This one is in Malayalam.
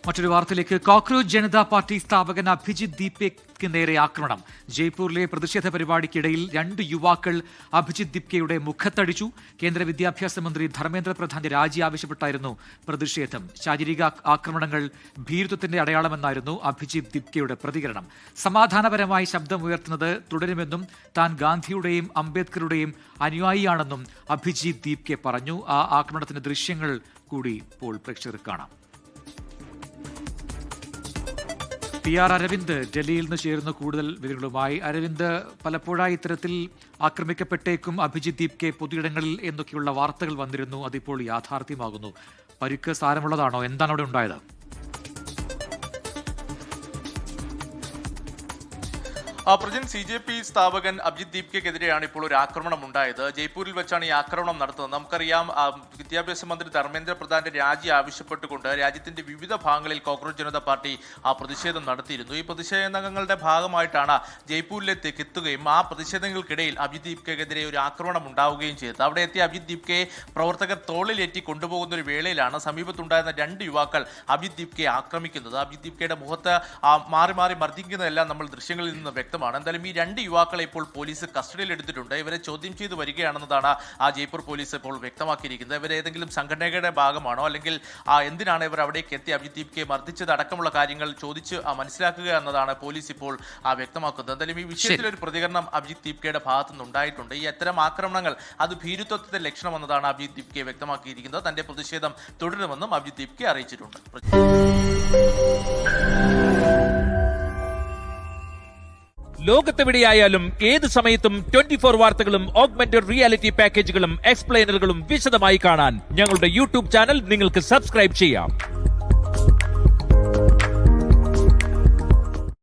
മറ്റൊരു വാർത്തയിലേക്ക്. കോക്രോച്ച് ജനതാ പാർട്ടി സ്ഥാപകൻ അഭിജിത്ത് ദീപ്കയ്ക്ക് നേരെ ആക്രമണം. ജയ്പൂരിലെ പ്രതിഷേധ പരിപാടിക്കിടയിൽ 2 യുവാക്കൾ അഭിജിത്ത് ദീപ്കയുടെ മുഖത്തടിച്ചു. കേന്ദ്ര വിദ്യാഭ്യാസ മന്ത്രി ധർമ്മേന്ദ്ര പ്രധാന്റെ രാജി ആവശ്യപ്പെട്ടായിരുന്നു പ്രതിഷേധം. ശാരീരിക ആക്രമണങ്ങൾ ഭീരുത്വത്തിന്റെ അടയാളമെന്നായിരുന്നു അഭിജിത്ത് ദീപ്കയുടെ പ്രതികരണം. സമാധാനപരമായി ശബ്ദമുയർത്തുന്നത് തുടരുമെന്നും താൻ ഗാന്ധിയുടെയും അംബേദ്കറുടെയും അനുയായിയാണെന്നും അഭിജിത്ത് ദീപ്കെ പറഞ്ഞു. ആ ആക്രമണത്തിന്റെ ദൃശ്യങ്ങൾ കൂടി ഇപ്പോൾ പ്രേക്ഷകർ കാണാം. PR അരവിന്ദ് ഡൽഹിയിൽ നിന്ന് ചേരുന്ന കൂടുതൽ വിവരങ്ങളുമായി. അരവിന്ദ്, പലപ്പോഴായി ഇത്തരത്തിൽ ആക്രമിക്കപ്പെട്ടേക്കും അഭിജിത്ത് ദീപ്കെ പൊതുയിടങ്ങളിൽ എന്നൊക്കെയുള്ള വാർത്തകൾ വന്നിരുന്നു. അതിപ്പോൾ യാഥാർത്ഥ്യമാകുന്നു. പരിക്ക് സാരമുള്ളതാണോ? എന്താണ് അവിടെ ഉണ്ടായത്? പ്രജിൻ, CJP സ്ഥാപകൻ അഭിജിത്ത് ദീപ്കയ്ക്കെതിരെയാണ് ഇപ്പോൾ ഒരു ആക്രമണം ഉണ്ടായത്. ജയ്പൂരിൽ വെച്ചാണ് ഈ ആക്രമണം നടത്തുന്നത്. നമുക്കറിയാം, വിദ്യാഭ്യാസ മന്ത്രി ധർമ്മേന്ദ്ര പ്രധാന്റെ രാജി ആവശ്യപ്പെട്ടുകൊണ്ട് രാജ്യത്തിന്റെ വിവിധ ഭാഗങ്ങളിൽ കോക്രോച്ച് ജനതാ പാർട്ടി പ്രതിഷേധം നടത്തിയിരുന്നു. ഈ പ്രതിഷേധങ്ങളുടെ ഭാഗമായിട്ടാണ് ജയ്പൂരിലേക്ക് എത്തുകയും ആ പ്രതിഷേധങ്ങൾക്കിടയിൽ അഭിജിത്ത് ദീപ്കയ്ക്കെതിരെ ഒരു ആക്രമണം ഉണ്ടാവുകയും ചെയ്തത്. അവിടെ എത്തിയ അഭിജിത്ത് ദീപ്കയെ പ്രവർത്തകർ തോളിലേറ്റി കൊണ്ടുപോകുന്ന ഒരു വേളയിലാണ് സമീപത്തുണ്ടായിരുന്ന 2 യുവാക്കൾ അഭിജിത്ത് ദീപ്കയെ ആക്രമിക്കുന്നത്. അഭിജിത്ത് ദീപ്കയുടെ മുഖത്ത് മാറി മാറി മർദ്ദിക്കുന്നതെല്ലാം നമ്മൾ ദൃശ്യങ്ങളിൽ നിന്ന് വ്യക്തമാണ്. എന്തായാലും ഈ 2 യുവാക്കളെ ഇപ്പോൾ പോലീസ് കസ്റ്റഡിയിൽ എടുത്തിട്ടുണ്ട്. ഇവരെ ചോദ്യം ചെയ്ത് വരികയാണെന്നതാണ് ജയ്പൂർ പോലീസ് ഇപ്പോൾ വ്യക്തമാക്കിയിരിക്കുന്നത്. ഇവർ ഏതെങ്കിലും സംഘടനയുടെ ഭാഗമാണോ, അല്ലെങ്കിൽ എന്തിനാണ് ഇവർ അവിടേക്ക് എത്തി അഭിജിത്ത് ദീപ്കയെ മർദ്ദിച്ചത് അടക്കമുള്ള കാര്യങ്ങൾ ചോദിച്ച് മനസ്സിലാക്കുക എന്നതാണ് പോലീസ് ഇപ്പോൾ വ്യക്തമാക്കുന്നത്. എന്തായാലും ഈ വിഷയത്തിൽ ഒരു പ്രതികരണം അഭിജിത്ത് ദീപ്കയുടെ ഭാഗത്തുനിന്ന് ഉണ്ടായിട്ടുണ്ട്. ഈ അത്തരം ആക്രമണങ്ങൾ അത് ഭീരുത്വത്തിന്റെ ലക്ഷണമെന്നതാണ് അഭിജിത്ത് ദീപ്കയെ വ്യക്തമാക്കിയിരിക്കുന്നത്. തന്റെ പ്രതിഷേധം തുടരുമെന്നും അഭിജിത്ത് ദീപ്കെ അറിയിച്ചിട്ടുണ്ട്. ലോകത്തെവിടെയായാലും ഏത് സമയത്തും 24 വാർത്തകളും ഓഗ്മെന്റഡ് റിയാലിറ്റി പാക്കേജുകളും എക്സ്പ്ലെയിനറുകളും വിശദമായി കാണാൻ ഞങ്ങളുടെ YouTube ചാനൽ നിങ്ങൾക്ക് സബ്സ്ക്രൈബ് ചെയ്യാം.